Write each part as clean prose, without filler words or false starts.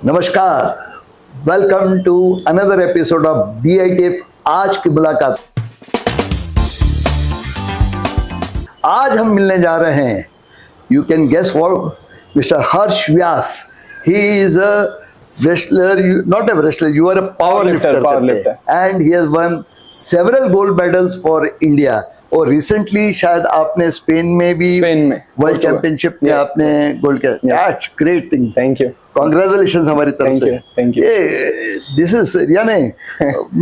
नमस्कार, welcome to another episode of DITF आज की मुलाकात। आज हम मिलने जा रहे हैं, you can guess for mister Harsh Vyas. He is a wrestler, not a wrestler, you are a power lifter and he has won several gold medals for India। और रिसेंटली शायद आपने स्पेन में भी वर्ल्ड चैंपियनशिप में आपने गोल्ड किया। That's great thing, thank you, congratulations हमारी तरफ से। Thank you. दिस इज यानी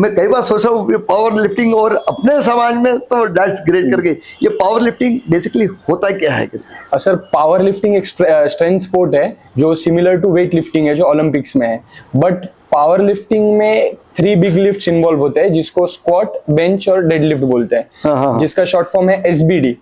मैं कई बार सोचा हूँ पावर लिफ्टिंग और अपने समाज में तो दैट्स ग्रेट करके, ये पावर लिफ्टिंग बेसिकली होता क्या है? सर पावर लिफ्टिंग एक स्ट्रेंथ स्पोर्ट है जो सिमिलर टू वेट लिफ्टिंग है जो ओलंपिक्स में है, बट पावर लिफ्टिंग में 3 बिग लिफ्ट्स इन्वॉल्व होते हैं जिसको स्क्वाट, बेंच और डेडलिफ्ट बोलते हैं, जिसका शॉर्ट फॉर्म है SBD।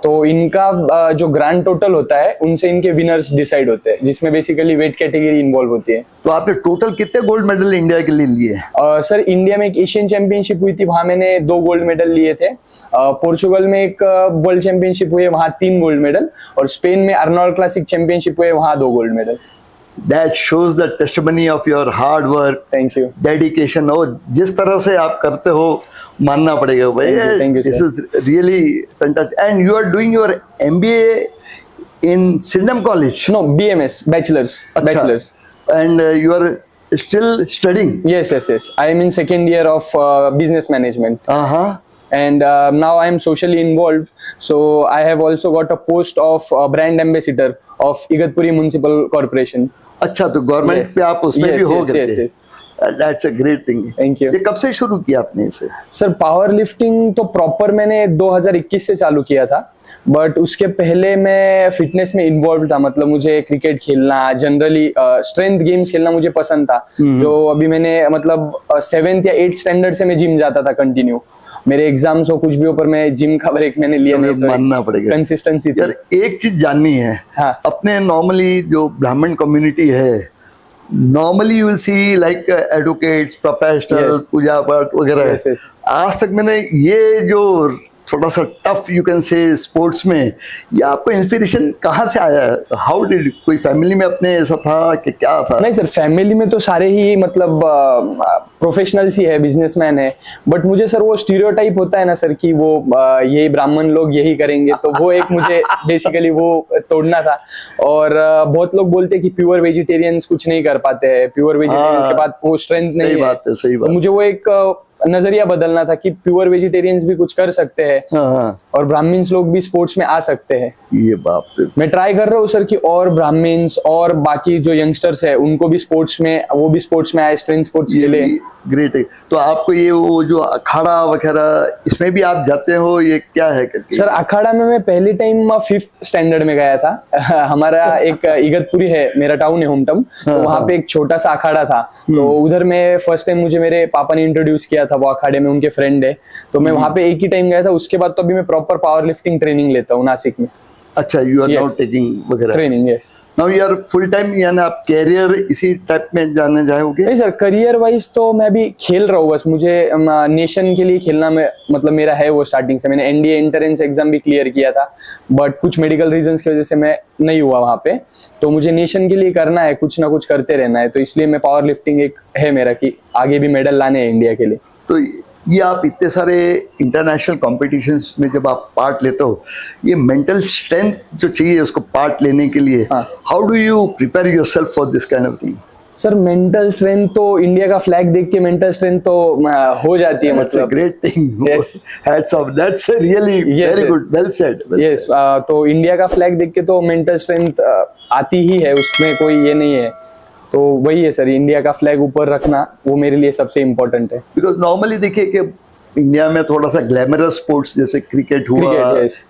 तो इनका जो ग्रैंड टोटल होता है उनसे इनके विनर्स डिसाइड होते हैं, जिसमें बेसिकली वेट कैटेगरी इन्वॉल्व होती है। तो आपने टोटल कितने गोल्ड मेडल इंडिया के लिए लिए? सर इंडिया में एक एशियन चैंपियनशिप हुई थी, वहां मैंने 2 गोल्ड मेडल लिए थे। पोर्चुगल में एक वर्ल्ड चैंपियनशिप हुई है, वहां 3 गोल्ड मेडल, और स्पेन में अर्नोल्ड क्लासिक चैंपियनशिप हुई है, वहां 2 gold medal. That shows the testimony of your hard work, thank you, dedication। और जिस तरह से आप करते हो मानना पड़ेगा भाई। thank you, this is really fantastic and you are doing your MBA in Sydenham College? No, BMS, bachelor's and you are still studying? Yes, I am in second year of business management. And now I am socially involved, so I have also got a post of brand ambassador of Igatpuri Municipal Corporation. अच्छा, तो government पे आप उसमें भी हो गए? That's a great thing. Thank you. ये कब से शुरू किया आपने इसे? सर पावर लिफ्टिंग तो प्रॉपर मैंने 2021 से चालू किया था, बट उसके पहले मैं फिटनेस में इन्वॉल्व था। मतलब मुझे क्रिकेट खेलना, जनरली स्ट्रेंथ गेम्स खेलना मुझे पसंद था। जो अभी मैंने मतलब 7th या 8th स्टैंडर्ड से मैं जिम जाता था कंटिन्यू। मेरे एग्जाम्स हो कुछ भी हो, पर मैं जिम का ब्रेक मैंने लिया नहीं। मानना पड़ेगा, कंसिस्टेंसी। यार एक चीज जाननी है। हाँ। अपने नॉर्मली जो ब्राह्मण कम्युनिटी है, normally you will see like advocates, professional, पूजा पाठ वगैरह। आज तक मैंने ये जो थोड़ा सा tough you can say sports में, ये आपको इंस्पिरेशन कहाँ से आया? हाउ डिड, कोई फैमिली में अपने ऐसा था कि क्या था? नहीं सर, फैमिली में तो सारे ही मतलब प्रोफेशनल्स ही है, बिजनेसमैन है, बट मुझे सर वो स्टीरियोटाइप होता है ना सर कि वो यही ब्राह्मण लोग यही करेंगे, तो वो एक मुझे बेसिकली वो तोड़ना था। और बहुत लोग बोलते हैं कि प्योर वेजिटेरियंस कुछ नहीं कर पाते हैं, प्योर वेजिटेरियंस के बाद वो स्ट्रेंथ नहीं है। सही बात है, सही बात। तो मुझे वो एक नजरिया बदलना था कि प्योर वेजिटेरियंस भी कुछ कर सकते हैं और ब्राह्मण्स लोग भी स्पोर्ट्स में आ सकते हैं। ये बात मैं ट्राई कर रहा हूँ सर कि और ब्राह्मण्स और बाकी जो यंगस्टर्स है उनको भी स्पोर्ट्स में, वो भी स्पोर्ट्स में आए, स्ट्रेंथ स्पोर्ट्स खेले। ग्रेट है। तो आपको ये वो जो अखाड़ा वगैरह इसमें भी आप जाते हो, ये क्या है? सर अखाड़ा में मैं पहली टाइम 5th स्टैंडर्ड में गया था। हमारा एक इगतपुरी है, मेरा टाउन है, होम टाउन, तो वहाँ पे एक छोटा सा अखाड़ा था। तो उधर में फर्स्ट टाइम मुझे मेरे पापा ने इंट्रोड्यूस किया था, वो अखाड़े में उनके फ्रेंड है, तो मैं वहाँ पे एक ही टाइम गया था। उसके बाद तो अभी मैं प्रॉपर पावर लिफ्टिंग ट्रेनिंग लेता हूँ नासिक में। अच्छा, यू आर नाउ टेकिंग वगैरह training? Yes. Now you are full time, यानी आप कैरियर इसी टाइप में जाने जाओगे? नहीं सर, करियर वाइज तो मैं भी खेल रहा हूँ, बस मुझे नेशन के लिए खेलना में मतलब मेरा है वो स्टार्टिंग से। मैंने NDA एंट्रेंस एग्जाम भी क्लियर किया था, बट कुछ मेडिकल रीजंस की वजह से मैं नहीं हुआ वहाँ पे। तो मुझे नेशन के लिए करना है, कुछ ना कुछ करते रहना है, तो इसलिए मैं पावर लिफ्टिंग एक है मेरा कि आगे भी मेडल लाने हैं इंडिया के लिए। तो ये आप इतने सारे इंटरनेशनल कॉम्पिटिशन्स में जब आप पार्ट लेते हो, ये मेंटल स्ट्रेंथ जो चाहिए उसको पार्ट लेने के लिए, how do you prepare yourself for this kind of thing? Sir mental strength तो इंडिया का फ्लैग देख के मेंटल स्ट्रेंथ तो हो जाती है। मतलब great thing, hats off, that's really very good, well said. Yes, तो इंडिया का फ्लैग देख के तो मेंटल स्ट्रेंथ आती ही है, उसमें कोई ये नहीं है। तो वही है सर, इंडिया का फ्लैग ऊपर रखना वो मेरे लिए सबसे इम्पोर्टेंट है। बिकॉज नॉर्मली देखिए कि इंडिया में थोड़ा सा ग्लैमरस स्पोर्ट्स जैसे क्रिकेट हुआ,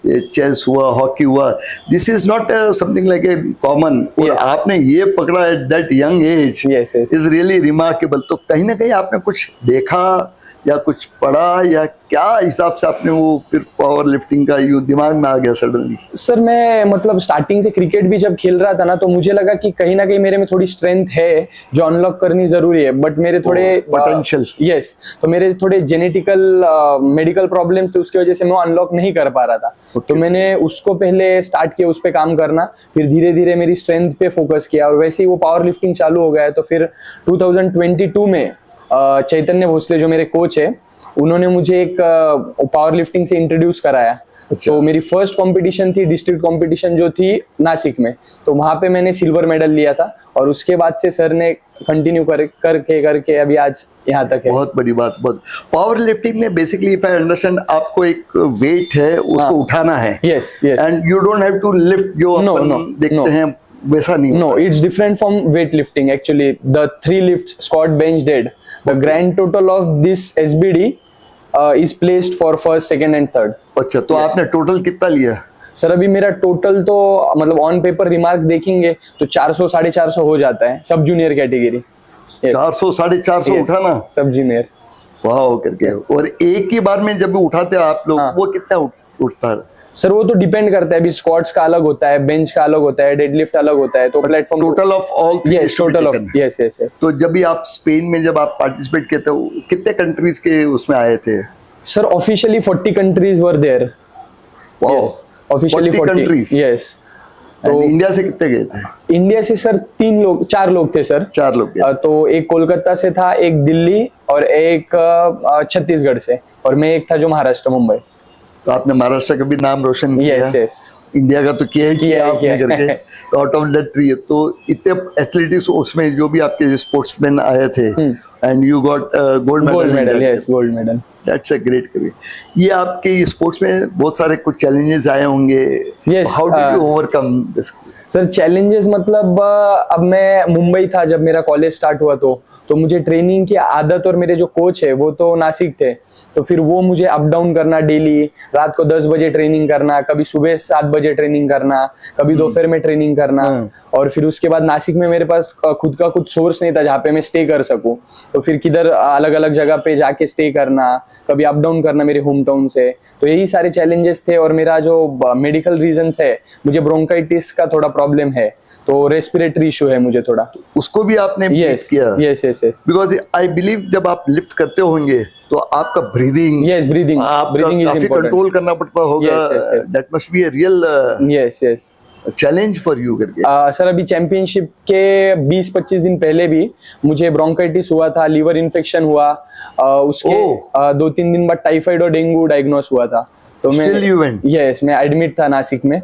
चेस हुआ, हॉकी हुआ, this is not something like a common. और आपने ये पकड़ा at that young age is really remarkable. तो कहीं ना कहीं आपने कुछ देखा या कुछ पढ़ा या क्या हिसाब से आपने वो फिर पावर लिफ्टिंग का यू दिमाग में आ गया सडनली? सर मैं मतलब स्टार्टिंग से क्रिकेट भी जब खेल रहा था ना, तो मुझे लगा कि कहीं ना कहीं मेरे में थोड़ी स्ट्रेंथ है जो अनलॉक करनी जरूरी है, बट मेरे थोड़े potential. यस, तो मेरे थोड़े जेनेटिकल मेडिकल प्रॉब्लम्स थे, उसकी वजह से मैं अनलॉक नहीं कर पा रहा था। तो मैंने उसको पहले स्टार्ट किया, उस पर काम करना, फिर धीरे धीरे मेरी स्ट्रेंथ पे फोकस किया, और वैसे ही वो पावर लिफ्टिंग चालू हो गया है। तो फिर 2022 में चैतन्य भोसले जो मेरे कोच है, उन्होंने मुझे एक पावर लिफ्टिंग से इंट्रोड्यूस कराया। अच्छा। तो मेरी फर्स्ट कंपटीशन थी डिस्ट्रिक्ट कंपटीशन जो थी नासिक में, तो वहां पे मैंने सिल्वर मेडल लिया था, और उसके बाद से सर ने कंटिन्यू करके अभी आज यहाँ तक है। बहुत बड़ी बात। बहुत पावर लिफ्टिंग में बेसिकली इफ आई अंडरस्टैंड, आपको एक वेट है उसको उठाना है, yes yes, and you don't have to lift जो No, अपन no, देखते no. हैं वैसा नहीं No, होता है। it's different from weightlifting actually. The 3 lifts, squat, bench, dead. The grand total of this SBD is placed for first, second and third. अच्छा, तो आपने टोटल कितना लिया? सर अभी मेरा टोटल तो मतलब ऑन पेपर रिमार्क देखेंगे तो 400-450 हो जाता है, सब जूनियर कैटेगरी। 400 450 उठाना सब जूनियर। वाह करके। और एक ही बार में जब भी उठाते हो आप लोग, हाँ। वो कितना उठता है? सर वो तो डिपेंड करता है, अभी स्क्वाट्स का अलग होता है, बेंच का अलग होता है, डेडलिफ्ट अलग होता है, तो platform total of all yes, total of yes yes. तो जब भी आप स्पेन में जब आप पार्टिसिपेट किए थे, कितने कंट्रीज के उसमें आए थे? Sir officially 40 countries were there. वाह, ऑफिशियली 40 countries? यस। तो इंडिया से कितने गए थे? इंडिया से सर 4 लोग थे सर। 4 लोग गए। तो एक कोलकाता से था, एक दिल्ली, और एक छत्तीसगढ़ से, और मैं एक था जो महाराष्ट्र मुंबई। तो आपने महाराष्ट्र का भी नाम रोशन किया। Yes yes. इंडिया का तो किया ही किया आपने है। करके। तो आउट ऑफ दैट 3, तो इतने एथलेटिक्स उसमें जो भी आपके स्पोर्ट्समैन आए थे, and you got gold gold medal, medal. Yes, gold medal. That's a great career. ये आपके स्पोर्ट्स में बहुत सारे कुछ चैलेंजेस आए होंगे। Yes, how did you overcome this? Sir challenges मतलब अब मैं मुंबई था जब मेरा कॉलेज स्टार्ट हुआ, तो मुझे ट्रेनिंग की आदत, और मेरे जो कोच है वो तो नासिक थे, तो फिर वो मुझे अप डाउन करना डेली, रात को 10 बजे ट्रेनिंग करना, कभी सुबह 7 बजे ट्रेनिंग करना, कभी दोपहर में ट्रेनिंग करना, और फिर उसके बाद नासिक में मेरे पास खुद का कुछ सोर्स नहीं था जहाँ पे मैं स्टे कर सकूं, तो फिर किधर अलग अलग जगह पे जाके स्टे करना, कभी अप डाउन करना मेरे होम टाउन से, तो यही सारे चैलेंजेस थे। और मेरा जो मेडिकल रीजंस है, मुझे ब्रोंकाइटिस का थोड़ा प्रॉब्लम है, तो रेस्पिरेटरी इशू है मुझे थोड़ा। उसको भी आपने यस किया? Yes yes yes. Because I believe जब आप लिफ्ट करते होंगे तो आपका ब्रीदिंग, यस, ब्रीदिंग आपका इज काफी इंपॉर्टेंट। कंट्रोल करना पड़ता होगा। Yes, yes, yes. That must be a real yes yes. Challenge for you करके। सर अभी चैंपियनशिप के 20-25 दिन पहले भी मुझे ब्रोंकाइटिस हुआ था, लीवर इन्फेक्शन हुआ, उसके 2-3 दिन बाद टाइफाइड और डेंगू डायग्नोस हुआ था, तो Still you went? यस, मैं एडमिट था नासिक में,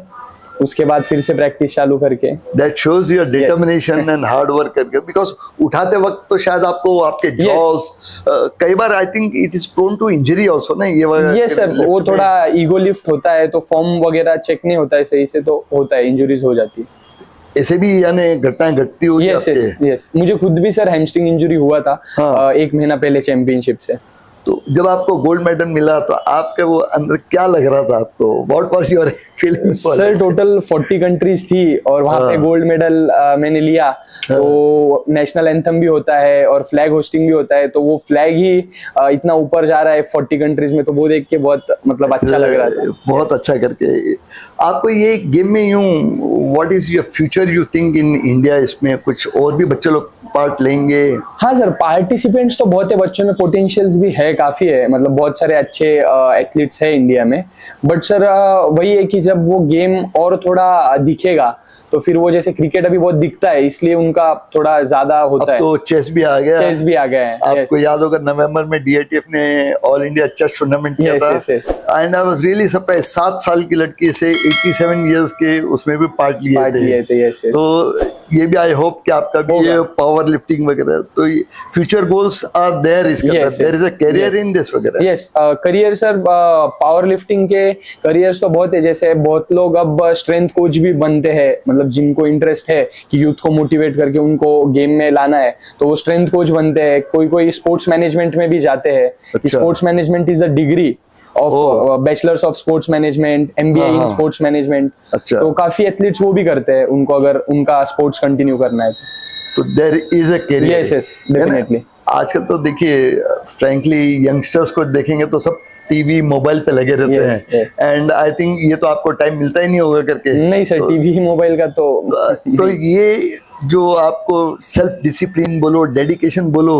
उसके बाद फिर से प्रैक्टिस चालू करके। That shows your determination and hard work करके। बिकॉज उठाते वक्त तो शायद आपको आपके जॉस कई बार I think it is prone to injury also ना, ये यस सर, वो थोड़ा ईगो लिफ्ट होता है, तो फॉर्म वगैरह चेक नहीं होता है सही से, तो होता है, इंजरीज हो जाती है। ऐसे भी यानी घटनाएं घटती होगी यस आपके? यस यस, मुझे खुद भी सर हैमस्ट्रिंग इंजरी हुआ था 1 महीना पहले चैंपियनशिप से। तो जब आपको गोल्ड मेडल मिला तो आपके वो अंदर क्या लग रहा था आपको? What was your feeling? Sir total 40 countries थी, और वहां पे गोल्ड मेडल मैंने लिया, तो नेशनल एंथम भी होता है और फ्लैग होस्टिंग भी होता है, तो वो फ्लैग ही इतना ऊपर जा रहा है 40 कंट्रीज में, तो वो देख के बहुत मतलब अच्छा लग रहा था। बहुत अच्छा करके। आपको ये गेम में यूं what is your future you think in India? इसमें कुछ और भी बच्चे लोग पार्ट लेंगे? हाँ सर, पार्टिसिपेंट्स तो बहुत है, बच्चों में पोटेंशियल्स भी है, काफी है, मतलब बहुत सारे अच्छे एथलीट्स है इंडिया में, बट सर वही है कि जब वो गेम और थोड़ा दिखेगा, तो फिर वो जैसे क्रिकेट अभी बहुत दिखता है, इसलिए उनका थोड़ा ज्यादा होता है। तो चेस भी आ गया। चेस भी आ गया है। आपको याद होगा नवंबर में डीएटीएफ ने ऑल इंडिया चेस टूर्नामेंट किया था, and I was really surprise. 7 साल की लड़की से 87 इयर्स के उसमें भी पार्ट लिए थे। तो ये भी आई होप कि आपका भी ये पावर लिफ्टिंग वगैरह, तो फ्यूचर गोल्स आर देयर इसके अंदर? There is a career in this वगैरह? Yes, career sir, power lifting के करियर्स तो बहुत है, जैसे बहुत लोग अब स्ट्रेंथ कोच भी बनते हैं, मतलब जिनको इंटरेस्ट है कि यूथ को मोटिवेट करके उनको गेम में लाना है, तो वो स्ट्रेंथ कोच बनते हैं। कोई स्पोर्ट्स मैनेजमेंट में भी जाते हैं। Sports management is a degree of bachelors of sports management, MBA in sports management. तो काफी एथलीट्स वो भी करते हैं, उनको अगर उनका स्पोर्ट्स कंटिन्यू करना है तो there is a career. Yes yes, definitely. आजकल तो देखिए फ्रैंकली यंगस्टर्स को देखेंगे तो सब टीवी मोबाइल पे लगे रहते Yes, हैं, एंड आई थिंक ये तो आपको टाइम मिलता ही नहीं होगा करके। नहीं सर, टीवी मोबाइल का तो ये जो आपको सेल्फ डिसिप्लिन बोलो, डेडिकेशन बोलो,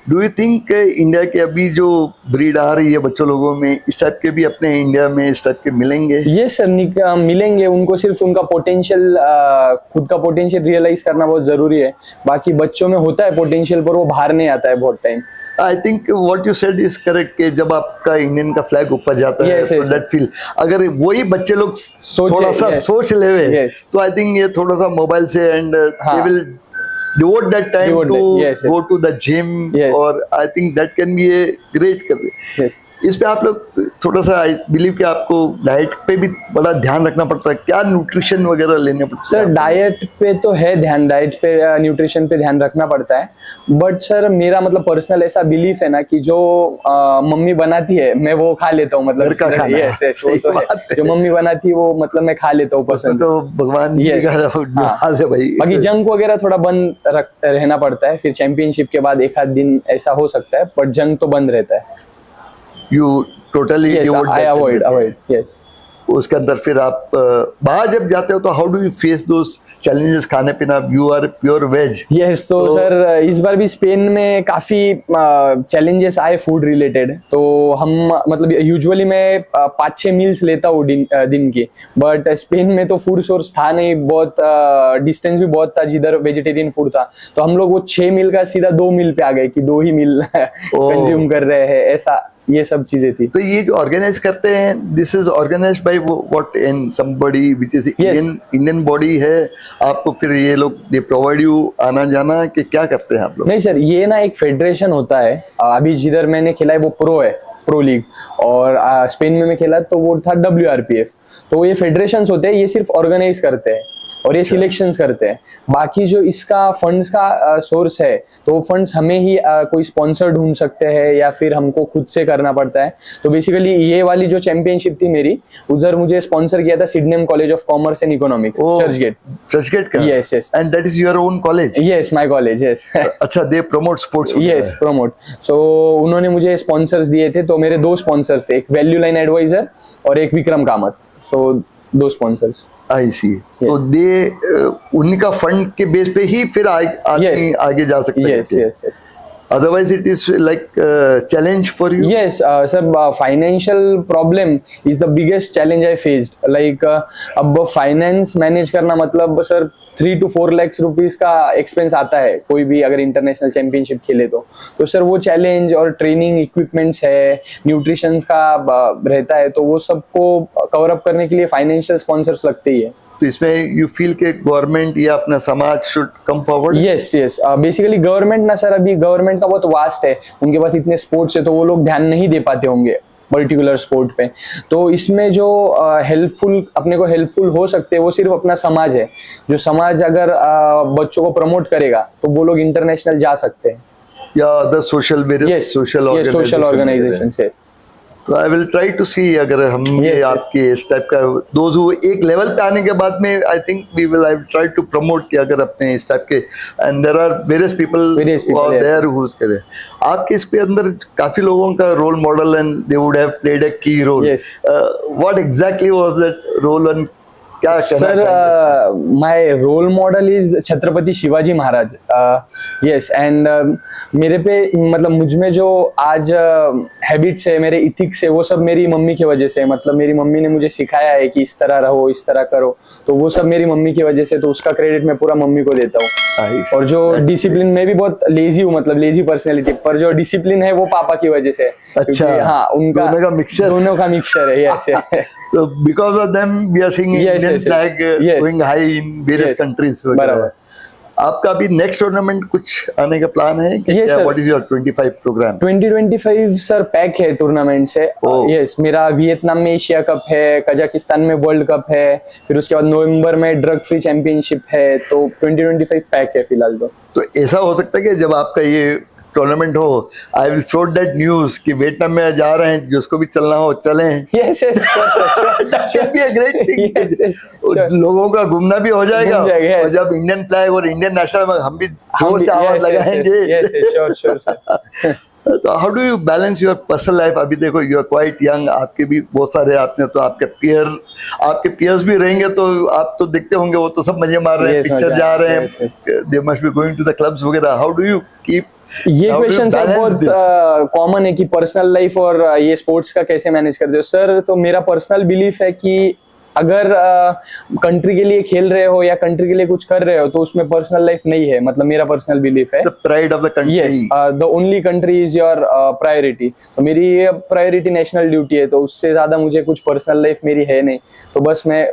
डू यू थिंक इंडिया के अभी जो ब्रीड आ रही है बच्चों लोगों में, इस टाइप के भी अपने इंडिया में इस टाइप के मिलेंगे? ये सर मिलेंगे। उनको सिर्फ उनका पोटेंशियल, खुद का पोटेंशियल रियलाइज करना बहुत जरूरी है। बाकी बच्चों में होता है पोटेंशियल, पर वो बाहर नहीं आता है बहुत time. I think what you said is correct कि जब आपका इंडियन का फ्लैग ऊपर जाता है Yes, तो yes, दैट फील, अगर वही बच्चे लोग थोड़ा सा yes. सोच लेवे Yes. तो आई थिंक ये थोड़ा सा मोबाइल से and they will devote that time Devote to that, yes, yes. go to the gym, Yes. और I think that can be a great career. Yes. इस पे आप लोग थोड़ा सा, आई बिलीव कि आपको डाइट पे भी बड़ा ध्यान रखना पड़ता है, क्या न्यूट्रिशन वगैरह लेने पड़ते हैं? सर डाइट पे तो है ध्यान, डाइट पे न्यूट्रिशन पे ध्यान रखना पड़ता है। बट सर मेरा मतलब पर्सनल ऐसा बिलीफ है ना कि जो मम्मी बनाती है मैं वो खा लेता हूँ। मतलब घर का खाना, yes, yes, वो सही तो है। बात है। जो मम्मी बनाती है वो मतलब मैं खा लेता हूँ उसमें पसंद। तो भगवान जी Yes. का निवास है भाई। बाकी जंक वगैरह थोड़ा बंद रहना पड़ता है, फिर चैंपियनशिप के बाद एक आध दिन ऐसा हो सकता है, बट जंक तो बंद रहता है। You totally Yes, I avoid, yes. उसके अंदर फिर आप बाहर जब जाते हो तो how do you face those challenges? खाने पीना, you are pure veg. Yes, तो सर इस बार भी स्पेन में काफी चैलेंजेस आए फूड रिलेटेड। तो हम मतलब यूजुअली मैं 5-6 मील्स लेता हूँ दिन की, बट स्पेन में तो फूड सोर्स था नहीं, बहुत डिस्टेंस भी बहुत था जिधर वेजिटेरियन फूड था। तो हम लोग वो 6 मील का सीधा 2 मील पे आ गए कि 2 ही मील कंज्यूम कर रहे हैं, ऐसा ये सब चीजें थी। तो ये जो ऑर्गेनाइज करते हैं, this is organised by what, in somebody which is Indian body है? आपको फिर ये लोग दे प्रोवाइड यू आना जाना कि क्या करते हैं आप लोग? नहीं सर, ये ना एक फेडरेशन होता है। अभी जिधर मैंने खेला है वो प्रो है, प्रो लीग, और स्पेन में मैं खेला तो वो था WRPF। तो ये फेडरेशंस होते हैं, ये सिर्फ ऑर्गेनाइज करते हैं और ये सिलेक्शंस करते हैं। बाकी जो इसका फंड्स का सोर्स है, तो वो फंड्स हमें ही कोई स्पॉन्सर ढूंढ सकते हैं या फिर हमको खुद से करना पड़ता है। तो बेसिकली ये वाली जो चैंपियनशिप थी मेरी, उधर मुझे स्पॉन्सर किया था Sydenham college of commerce and economics, Churchgate का? Yes yes. And that is your own college? Yes, my college, yes. अच्छा, they promote sports? Yes, promote. So उन्होंने मुझे स्पॉन्सर्स दिए थे, तो मेरे 2 स्पॉन्सर्स थे, एक वैल्यू लाइन एडवाइजर और एक विक्रम कामत। सो 2 स्पॉन्सर्स। आई सी। तो दे उनका फंड के बेस पे ही फिर आदमी आगे जा सकते हैं? Yes yes. Otherwise, it is like a challenge for you? Yes, sir, financial problem is the biggest challenge I faced. Like, अब फाइनेंस मैनेज करना मतलब सर 3 to 4 lakhs रुपीस का एक्सपेंस आता है कोई भी अगर इंटरनेशनल चैंपियनशिप खेले तो सर वो चैलेंज, और ट्रेनिंग इक्विपमेंट्स है, न्यूट्रिशन का रहता है, तो वो सबको कवर अप करने के लिए फाइनेंशियल स्पॉन्सर्स लगते ही है। तो इसमें यू फील के गवर्नमेंट या अपना समाज should come forward? Yes yes, basically government ना सर, अभी गवर्नमेंट का बहुत वास्ट है, उनके पास इतने स्पोर्ट्स है तो वो लोग ध्यान नहीं दे पाते होंगे पर्टिकुलर स्पोर्ट पे। तो इसमें जो हेल्पफुल, अपने को हेल्पफुल हो सकते हैं वो सिर्फ अपना समाज है। जो समाज अगर बच्चों को प्रमोट करेगा तो वो लोग इंटरनेशनल जा सकते हैं, या other social social organisations. Yes, तो आई विल ट्राई टू सी अगर हम ये आपके इस टाइप का दोज हु एक लेवल पे आने के बाद में, I think we will, I try to promote कि अगर अपने इस टाइप के, and there are various people there whose करे। आपके इस पे अंदर काफी लोगों का role model, and they would have played a key role. What exactly was that role, and क्या कहना चाहिए? Sir my role model is Chhatrapati Shivaji Maharaj. Yes, and मेरे पे मतलब मुझ में जो आज हैबिट्स है, मेरे इथिक्स है, वो सब मेरी मम्मी की वजह से। मतलब मेरी मम्मी ने मुझे सिखाया है कि इस तरह रहो, इस तरह करो, तो वो सब मेरी मम्मी की वजह से, तो उसका क्रेडिट मैं पूरा मम्मी को देता हूँ। और जो डिसिप्लिन, मैं भी बहुत लेजी हूँ, मतलब लेजी पर्सनैलिटी, पर जो डिसिप्लिन है वो पापा की वजह से। अच्छा, हाँ, उनका दोनों का मिक्सचर है। Yes, so because of them we are seeing Indian flag going high in various countries. बराबर। आपका अभी नेक्स्ट टूर्नामेंट कुछ आने का प्लान है कि क्या? What is your 25 programme? 2025 sir pack है टूर्नामेंट से। यस, मेरा वियतनाम में एशिया कप है, कजाकिस्तान में वर्ल्ड कप है, फिर उसके बाद नवंबर में ड्रग फ्री चैंपियनशिप है, तो 2025 पैक है फिलहाल। तो ऐसा हो सकता है कि जब आपका ये टूर्नामेंट हो, I will float that news कि वियतनाम में जा रहे हैं, जिसको भी चलना हो चलें। Yes yes, should be a great thing. लोगों का घूमना भी हो जाएगा, और जब इंडियन फ्लैग और इंडियन नेशनल हम भी जोर से आवाज लगाएंगे। Sure sure. तो how do you balance your personal life? अभी देखो यू आर क्वाइट यंग, आपके भी बहुत सारे, आपने तो आपके पियर्स भी रहेंगे तो आप तो देखते होंगे, वो तो सब मजे मार रहे हैं, Yes, पिक्चर yes, जा रहे yes, हैं, they must be going to the clubs वगैरह. हाउ डू यू कीप, ये how do you question sir balance बहुत this? कॉमन है कि पर्सनल लाइफ और ये स्पोर्ट्स का कैसे मैनेज करते हो सर. तो मेरा पर्सनल बिलीफ है कि अगर कंट्री के लिए खेल रहे हो या कंट्री के लिए कुछ कर रहे हो तो उसमें पर्सनल लाइफ नहीं है. मतलब मेरा पर्सनल बिलीफ है the pride of the country. Yes, the only country is your priority. तो मेरी प्रायोरिटी नेशनल ड्यूटी है, तो उससे ज्यादा मुझे कुछ पर्सनल लाइफ मेरी है नहीं. तो बस मैं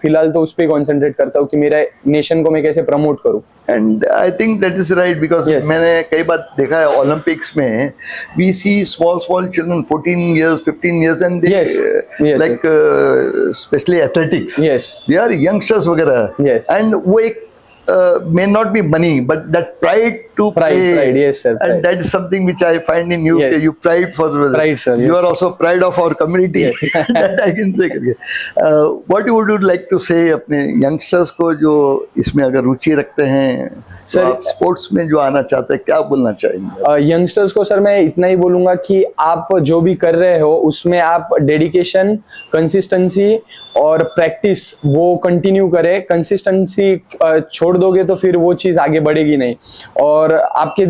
फिलहाल तो उस पर कॉन्सेंट्रेट करता हूँ कि मेरा नेशन को मैं कैसे प्रमोट करूँ. And I think that is right, because Yes. मैंने कई बार देखा है ओलंपिक्स में, we see small children 14 years 15 years and they Yes. Yes, like specially athletics, Yes. They are youngsters वगैरह. Yes. एंड वो एक may not be money but that pride to Pride, play. pride, yes, sir, And pride. that is something which I find in you. Yes. You pride for Pride, sir, you yes. are also pride of our community. That I can say करके. What you would like to say अपने youngsters को जो इसमें अगर रुचि रखते हैं, तो Sir, आप स्पोर्ट्स में जो आना चाहते हैं, क्या बोलना चाहेंगे? यंगस्टर्स को सर मैं इतना ही बोलूंगा कि आप जो भी कर रहे हो उसमें आप डेडिकेशन, कंसिस्टेंसी और प्रैक्टिस वो कंटिन्यू करें. कंसिस्टेंसी छोड़ दोगे तो फिर वो चीज़ आगे बढ़ेगी नहीं. और आपके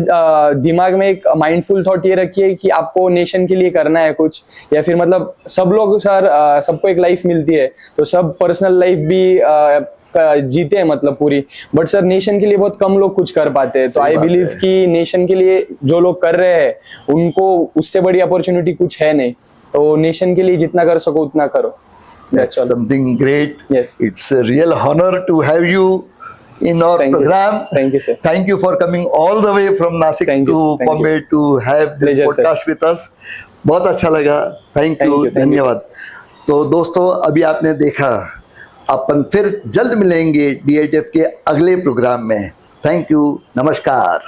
दिमाग में एक माइंडफुल थॉट ये रखिए कि आपको नेशन के लिए करना है कुछ, या फिर मतलब सब लोग सर सबको एक लाइफ मिलती है, तो सब पर्सनल लाइफ भी जीते हैं मतलब पूरी, बट सर नेशन के लिए बहुत कम लोग कुछ कर पाते हैं. तो सही आई बात बिलीव है. कि नेशन के लिए जो लोग कर रहे हैं उनको उससे बड़ी अपॉर्चुनिटी कुछ है नहीं. तो नेशन के लिए जितना कर सको उतना करो. That's something great. Yes. It's a real honor to have you in our Thank you. program. Thank you, sir. Thank you for coming all the way from Nasik Thank you, to thank you. Bombay to have this Pleasure, sir. podcast with us. बहुत अच्छा लगा. Thank Thank you. you, thank you. धन्यवाद. तो दोस्तों, अभी आपने देखा, अपन फिर जल्द मिलेंगे DHF के अगले प्रोग्राम में. Thank you. नमस्कार.